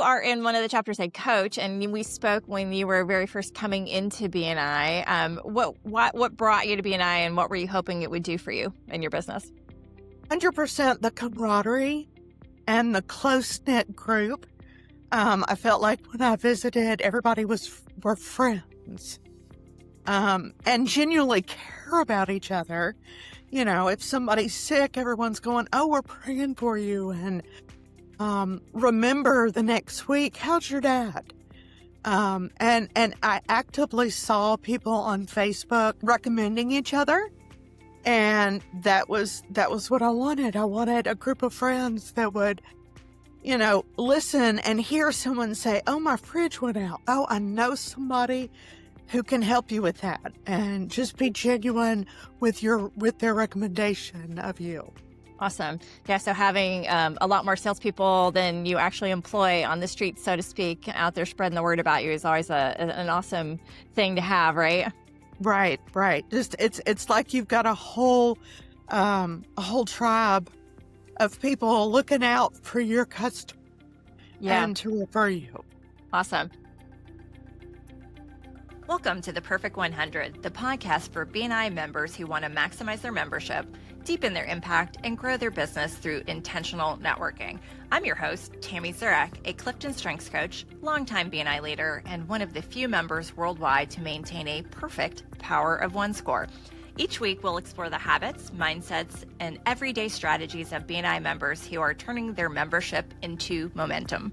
are in one of the chapters I coach, and we spoke when you were very first coming into BNI. What brought you to BNI, and what were you hoping it would do for you and your business? 100% the camaraderie and the close-knit group. I felt like when I visited, everybody were friends, and genuinely care about each other. You know, if somebody's sick, everyone's going, "Oh, we're praying for you," and remember the next week, how's your dad? And I actively saw people on Facebook recommending each other. And that was what I wanted. I wanted a group of friends that would, you know, listen and hear someone say, "Oh, my fridge went out. Oh, I know somebody who can help you with that," and just be genuine with their recommendation of you. Awesome. Yeah, so having a lot more salespeople than you actually employ on the street, so to speak, out there spreading the word about you is always an awesome thing to have, right? Right. Just it's like you've got a whole tribe of people looking out for your customer and to refer you. Awesome. Welcome to the Perfect 100, the podcast for BNI members who want to maximize their membership, deepen their impact, and grow their business through intentional networking. I'm your host, Tammy Zurak, a CliftonStrengths coach, longtime BNI leader, and one of the few members worldwide to maintain a perfect Power of One score. Each week, we'll explore the habits, mindsets, and everyday strategies of BNI members who are turning their membership into momentum.